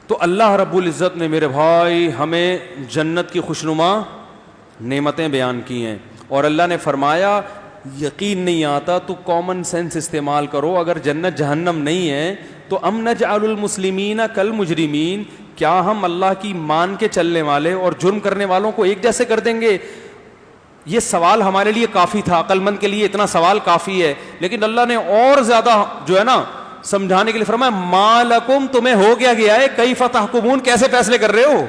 تو اللہ رب العزت نے میرے بھائی ہمیں جنت کی خوشنما نعمتیں بیان کی ہیں، اور اللہ نے فرمایا یقین نہیں آتا تو کامن سینس استعمال کرو، اگر جنت جہنم نہیں ہے تو ام نجعل المسلمین کالمجرمین، کیا ہم اللہ کی مان کے چلنے والے اور جرم کرنے والوں کو ایک جیسے کر دیں گے؟ یہ سوال ہمارے لیے کافی تھا، عقل مند کے لیے اتنا سوال کافی ہے، لیکن اللہ نے اور زیادہ جو ہے نا سمجھانے کے لیے فرمایا ما لکم، تمہیں ہو گیا ہے کیف تحکمون، کیسے فیصلے کر رہے ہو؟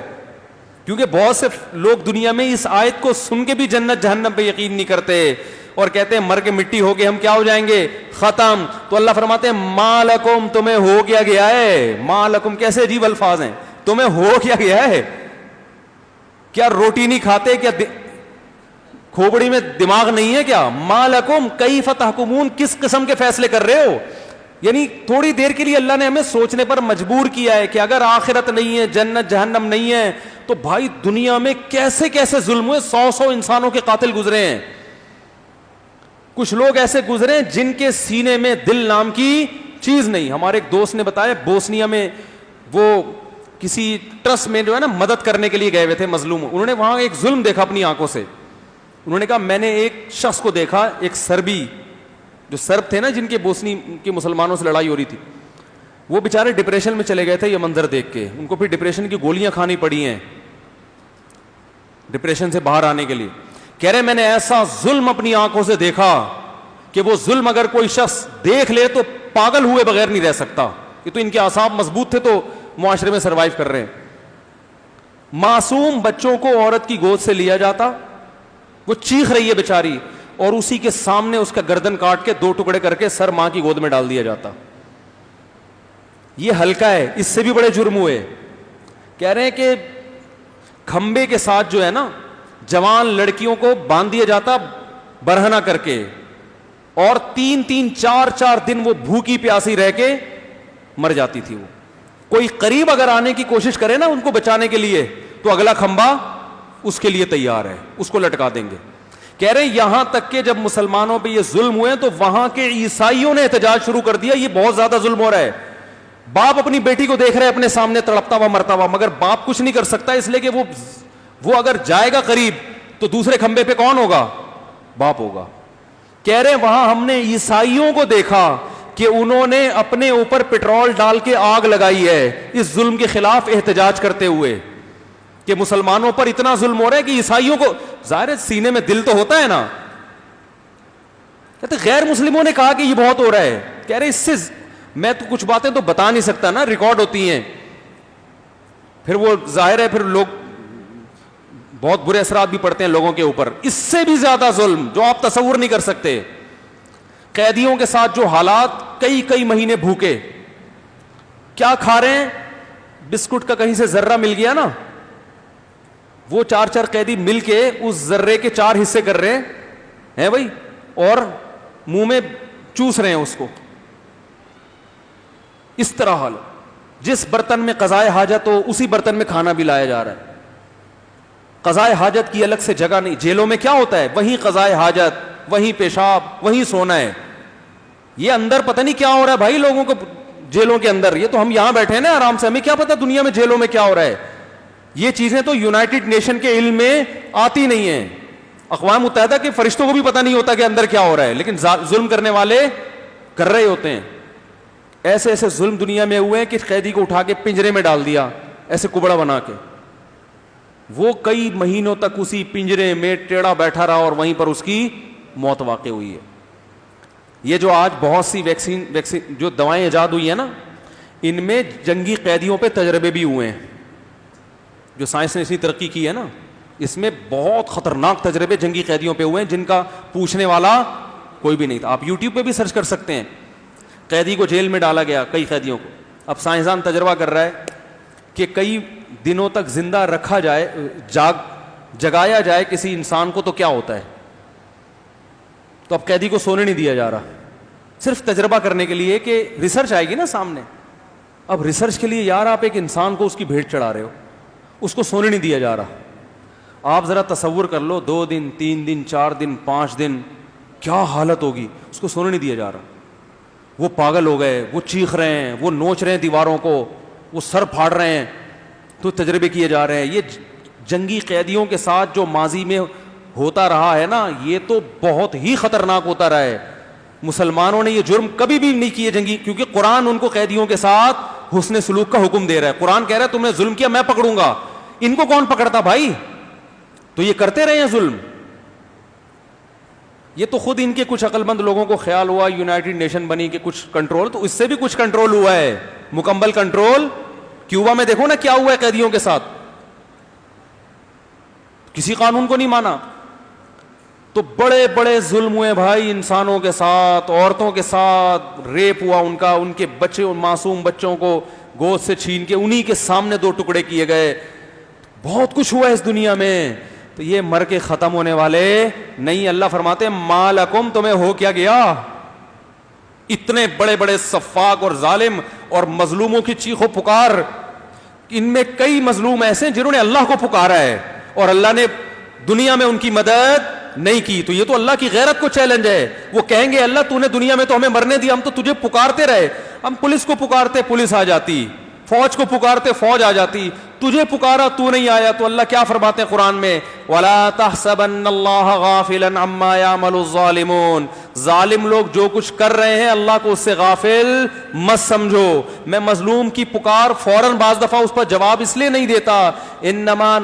کیونکہ بہت سے لوگ دنیا میں اس آیت کو سن کے بھی جنت جہنم پہ یقین نہیں کرتے اور کہتے ہیں مر کے مٹی ہو کے ہم کیا ہو جائیں گے، ختم۔ تو اللہ فرماتے ہیں ما لکم، تمہیں ہو گیا ہے، ما لکم کیسے عجیب الفاظ ہیں، تمہیں ہو گیا ہے، کیا روٹی نہیں کھاتے، کیا کھوپڑی میں دماغ نہیں ہے کیا؟ ما لکم کیف تحکمون، کس قسم کے فیصلے کر رہے ہو؟ یعنی تھوڑی دیر کے لیے اللہ نے ہمیں سوچنے پر مجبور کیا ہے کہ اگر آخرت نہیں ہے، جنت جہنم نہیں ہے، تو بھائی دنیا میں کیسے کیسے ظلم ہوئے، 100 انسانوں کے قاتل گزرے ہیں، کچھ لوگ ایسے گزرے جن کے سینے میں دل نام کی چیز نہیں۔ ہمارے ایک دوست نے بتایا بوسنیا میں وہ کسی ٹرسٹ میں جو ہے نا مدد کرنے کے لیے گئے ہوئے تھے مظلوم، انہوں نے وہاں ایک ظلم دیکھا اپنی آنکھوں سے، انہوں نے کہا میں نے ایک شخص کو دیکھا، ایک سربی، جو سرب تھے نا جن کے بوسنی کے مسلمانوں سے لڑائی ہو رہی تھی، وہ بیچارے ڈپریشن میں چلے گئے تھے یہ منظر دیکھ کے، ان کو پھر ڈپریشن کی گولیاں کھانی پڑی ہیں ڈپریشن سے باہر آنے کے لیے۔ کہہ رہے میں نے ایسا ظلم اپنی آنکھوں سے دیکھا کہ وہ ظلم اگر کوئی شخص دیکھ لے تو پاگل ہوئے بغیر نہیں رہ سکتا، یہ تو ان کے اعصاب مضبوط تھے تو معاشرے میں سروائیو کر رہے ہیں۔ معصوم بچوں کو عورت کی گود سے لیا جاتا، وہ چیخ رہی ہے بیچاری، اور اسی کے سامنے اس کا گردن کاٹ کے 2 ٹکڑے کر کے سر ماں کی گود میں ڈال دیا جاتا۔ یہ ہلکا ہے، اس سے بھی بڑے جرم ہوئے۔ کہہ رہے ہیں کہ کھمبے کے ساتھ جو ہے نا جوان لڑکیوں کو باندھ دیا جاتا برہنہ کر کے، اور 3-4 دن وہ بھوکی پیاسی رہ کے مر جاتی تھی۔ وہ کوئی قریب اگر آنے کی کوشش کرے نا ان کو بچانے کے لیے تو اگلا کھمبا اس کے لیے تیار ہے، اس کو لٹکا دیں گے۔ کہہ رہے ہیں یہاں تک کہ جب مسلمانوں پہ یہ ظلم ہوئے تو وہاں کے عیسائیوں نے احتجاج شروع کر دیا، یہ بہت زیادہ ظلم ہو رہا ہے۔ باپ اپنی بیٹی کو دیکھ رہے اپنے سامنے تڑپتا ہوا مرتا ہوا، مگر باپ کچھ نہیں کر سکتا، اس لیے کہ وہ اگر جائے گا قریب تو دوسرے کھمبے پہ کون ہوگا؟ باپ ہوگا۔ کہہ رہے ہیں وہاں ہم نے عیسائیوں کو دیکھا کہ انہوں نے اپنے اوپر پٹرول ڈال کے آگ لگائی ہے اس ظلم کے خلاف احتجاج کرتے ہوئے کہ مسلمانوں پر اتنا ظلم ہو رہا ہے کہ عیسائیوں کو ظاہر سینے میں دل تو ہوتا ہے نا۔ کہتے غیر مسلموں نے کہا کہ یہ بہت ہو رہا ہے، کہہ رہے اس سے میں تو کچھ باتیں تو بتا نہیں سکتا نا، ریکارڈ ہوتی ہیں، پھر وہ ظاہر ہے پھر لوگ بہت برے اثرات بھی پڑتے ہیں لوگوں کے اوپر۔ اس سے بھی زیادہ ظلم جو آپ تصور نہیں کر سکتے، قیدیوں کے ساتھ جو حالات، کئی مہینے بھوکے، کیا کھا رہے ہیں؟ بسکٹ کا کہیں سے ذرہ مل گیا نا، وہ 4 قیدی مل کے اس ذرے کے 4 حصے کر رہے ہیں بھائی، اور منہ میں چوس رہے ہیں اس کو۔ اس طرح حال، جس برتن میں قضائے حاجت ہو اسی برتن میں کھانا بھی لایا جا رہا ہے، قضائے حاجت کی الگ سے جگہ نہیں۔ جیلوں میں کیا ہوتا ہے؟ وہیں قضائے حاجت، وہیں پیشاب، وہیں سونا ہے۔ یہ اندر پتہ نہیں کیا ہو رہا ہے بھائی لوگوں کو جیلوں کے اندر، یہ تو ہم یہاں بیٹھے ہیں نا آرام سے، ہمیں کیا پتہ دنیا میں جیلوں میں کیا ہو رہا ہے۔ یہ چیزیں تو یونائٹڈ نیشن کے علم میں آتی نہیں ہیں، اقوام متحدہ کے فرشتوں کو بھی پتہ نہیں ہوتا کہ اندر کیا ہو رہا ہے، لیکن ظلم کرنے والے کر رہے ہوتے ہیں۔ ایسے ایسے ظلم دنیا میں ہوئے ہیں کہ قیدی کو اٹھا کے پنجرے میں ڈال دیا ایسے کبڑا بنا کے، وہ کئی مہینوں تک اسی پنجرے میں ٹیڑھا بیٹھا رہا اور وہیں پر اس کی موت واقع ہوئی ہے۔ یہ جو آج بہت سی ویکسین جو دوائیں ایجاد ہوئی ہیں نا، ان میں جنگی قیدیوں پہ تجربے بھی ہوئے ہیں، جو سائنس نے اتنی ترقی کی ہے نا، اس میں بہت خطرناک تجربے جنگی قیدیوں پہ ہوئے ہیں جن کا پوچھنے والا کوئی بھی نہیں تھا۔ آپ یوٹیوب پہ بھی سرچ کر سکتے ہیں، قیدی کو جیل میں ڈالا گیا، کئی قیدیوں کو۔ اب سائنسدان تجربہ کر رہا ہے کہ کئی دنوں تک زندہ رکھا جائے، جگایا جائے کسی انسان کو تو کیا ہوتا ہے۔ تو اب قیدی کو سونے نہیں دیا جا رہا، صرف تجربہ کرنے کے لیے کہ ریسرچ آئے گی نا سامنے۔ اب ریسرچ کے لیے یار آپ ایک انسان کو اس کی بھیٹ چڑھا رہے ہو، اس کو سونے نہیں دیا جا رہا۔ آپ ذرا تصور کر لو، 2 دن 3 دن 4 دن 5 دن کیا حالت ہوگی، اس کو سونے نہیں دیا جا رہا۔ وہ پاگل ہو گئے، وہ چیخ رہے ہیں، وہ نوچ رہے ہیں دیواروں کو، وہ سر پھاڑ رہے ہیں، تو تجربے کیے جا رہے ہیں. یہ جنگی قیدیوں کے ساتھ جو ماضی میں ہوتا رہا ہے نا، یہ تو بہت ہی خطرناک ہوتا رہا ہے. مسلمانوں نے یہ جرم کبھی بھی نہیں کیے جنگی، کیونکہ قرآن ان کو قیدیوں کے ساتھ حسن سلوک کا حکم دے رہا ہے. قرآن کہہ رہا ہے تم نے ظلم کیا میں پکڑوں گا. ان کو کون پکڑتا بھائی؟ تو یہ کرتے رہے ہیں ظلم. یہ تو خود ان کے کچھ عقل مند لوگوں کو خیال ہوا یونائٹڈ نیشن بنی کہ کچھ کنٹرول، تو اس سے بھی کچھ کنٹرول ہوا ہے، مکمل کنٹرول. کیوبا میں دیکھو نا کیا ہوا ہے قیدیوں کے ساتھ، کسی قانون کو نہیں مانا. تو بڑے بڑے ظلم ہوئے بھائی انسانوں کے ساتھ، عورتوں کے ساتھ ریپ ہوا ان کا، ان کے بچے معصوم بچوں کو گود سے چھین کے انہی کے سامنے 2 ٹکڑے کیے گئے. بہت کچھ ہوا ہے اس دنیا میں. تو یہ مر کے ختم ہونے والے نہیں. اللہ فرماتے ما لکم تمہیں ہو کیا گیا؟ اتنے بڑے بڑے سفاک اور ظالم اور مظلوموں کی چیخ و پکار، ان میں کئی مظلوم ایسے ہیں جنہوں نے اللہ کو پکارا ہے اور اللہ نے دنیا میں ان کی مدد نہیں کی. تو یہ تو اللہ کی غیرت کو چیلنج ہے. وہ کہیں گے اللہ تو نے دنیا میں تو ہمیں مرنے دیا، ہم تو تجھے پکارتے رہے. ہم پولیس کو پکارتے پولیس آ جاتی، فوج کو پکارتے فوج آ جاتی، تجھے پکارا تو نہیں آیا. تو اللہ کیا فرماتے ہیں قرآن میں؟ وَلَا تَحْسَبَنَّ اللَّهَ غَافِلًا عَمَّا يَعْمَلُ الظَّالِمُونَ. ظالم لوگ جو کچھ کر رہے ہیں اللہ کو اس سے غافل مت سمجھو. میں مظلوم کی پکار فوراً بعض دفعہ اس پر جواب اس لیے نہیں دیتا، انما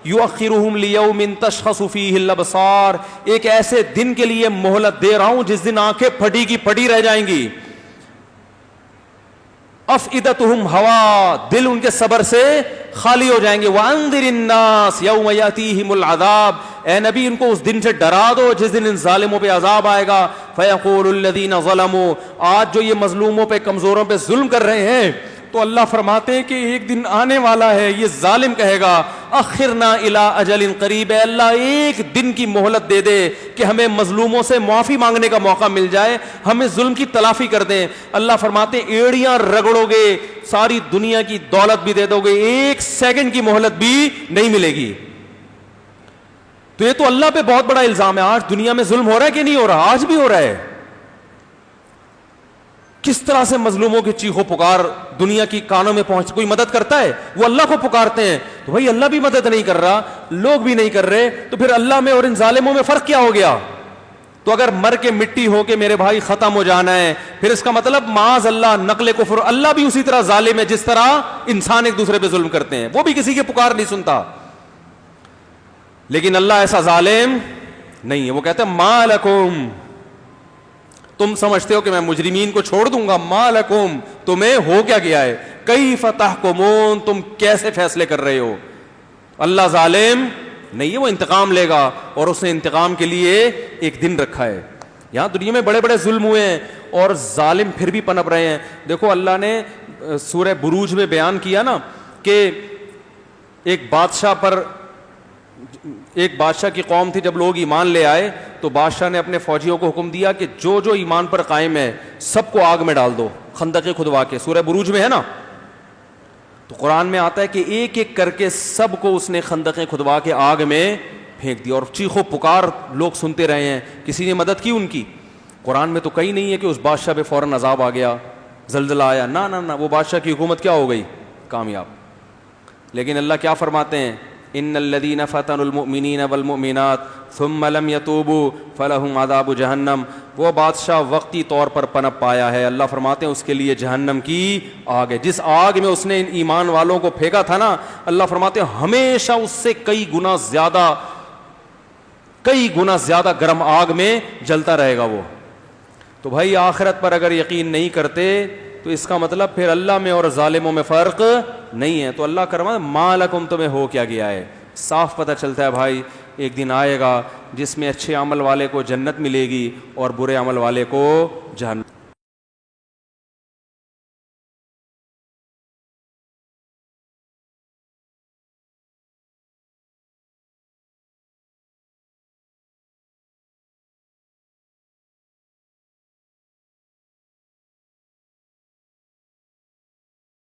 یؤخرہم لیوم تشخص فیہ الابصار، ایک ایسے دن کے لیے مہلت دے رہا ہوں جس دن آنکھیں پھٹی کی پھٹی رہ جائیں گی. افئدتہم ہوا، دل ان کے صبر سے خالی ہو جائیں گے. وانذر الناس یوم یاتیہم العذاب، اے نبی ان کو اس دن سے ڈرا دو جس دن ان ظالموں پہ عذاب آئے گا. فیقول الذین ظلموا، آج جو یہ مظلوموں پہ کمزوروں پہ ظلم کر رہے ہیں تو اللہ فرماتے ہیں کہ ایک دن آنے والا ہے، یہ ظالم کہے گا اخرنا الی اجل قریب، اے اللہ ایک دن کی مہلت دے دے کہ ہمیں مظلوموں سے معافی مانگنے کا موقع مل جائے، ہمیں ظلم کی تلافی کر دیں. اللہ فرماتے ہیں ایڑیاں رگڑو گے، ساری دنیا کی دولت بھی دے دو گے، 1 سیکنڈ کی مہلت بھی نہیں ملے گی. تو یہ تو اللہ پہ بہت بڑا الزام ہے. آج دنیا میں ظلم ہو رہا ہے کہ نہیں ہو رہا؟ آج بھی ہو رہا ہے. کس طرح سے مظلوموں کی چیخو پکار دنیا کی کانوں میں پہنچ، کوئی مدد کرتا ہے؟ وہ اللہ کو پکارتے ہیں. تو بھائی اللہ بھی مدد نہیں کر رہا، لوگ بھی نہیں کر رہے، تو پھر اللہ میں اور ان ظالموں میں فرق کیا ہو گیا؟ تو اگر مر کے مٹی ہو کے میرے بھائی ختم ہو جانا ہے، پھر اس کا مطلب معاذ اللہ نقل کفر، اللہ بھی اسی طرح ظالم ہے جس طرح انسان ایک دوسرے پہ ظلم کرتے ہیں، وہ بھی کسی کی پکار نہیں سنتا. لیکن اللہ ایسا ظالم نہیں ہے. وہ کہتے ہیں ما لکم، تم سمجھتے ہو کہ میں مجرمین کو چھوڑ دوں گا، ما لکم تمہیں ہو کیا گیا ہے، کیف تحکمون تم کیسے فیصلے کر رہے ہو. اللہ ظالم نہیں ہے، وہ انتقام لے گا اور اس نے انتقام کے لیے ایک دن رکھا ہے. یہاں دنیا میں بڑے بڑے ظلم ہوئے ہیں اور ظالم پھر بھی پنپ رہے ہیں. دیکھو اللہ نے سورہ بروج میں بیان کیا نا کہ ایک بادشاہ کی قوم تھی، جب لوگ ایمان لے آئے تو بادشاہ نے اپنے فوجیوں کو حکم دیا کہ جو جو ایمان پر قائم ہے سب کو آگ میں ڈال دو، خندقیں کھدوا کے. سورہ بروج میں ہے نا، تو قرآن میں آتا ہے کہ ایک ایک کر کے سب کو اس نے خندقیں کھدوا کے آگ میں پھینک دیا. اور چیخو پکار لوگ سنتے رہے ہیں، کسی نے مدد کی ان کی؟ قرآن میں تو کہیں نہیں ہے کہ اس بادشاہ پہ فوراً عذاب آ گیا، زلزلہ آیا، نہ نہ نہ، وہ بادشاہ کی حکومت کیا ہو گئی؟ کامیاب. لیکن اللہ کیا فرماتے ہیں؟ ان الذين فتنوا المؤمنين والمؤمنات ثم لم يتوبوا فلهم عذاب جہنم. وہ بادشاہ وقتی طور پر پنپ پایا ہے، اللہ فرماتے ہیں اس کے لیے جہنم کی آگ ہے. جس آگ میں اس نے ان ایمان والوں کو پھینکا تھا نا، اللہ فرماتے ہیں ہمیشہ اس سے کئی گنا زیادہ گرم آگ میں جلتا رہے گا وہ. تو بھائی آخرت پر اگر یقین نہیں کرتے تو اس کا مطلب پھر اللہ میں اور ظالموں میں فرق نہیں ہے. تو اللہ کرما ما لکم تمہیں ہو کیا گیا ہے. صاف پتہ چلتا ہے بھائی ایک دن آئے گا جس میں اچھے عمل والے کو جنت ملے گی اور برے عمل والے کو جہنم.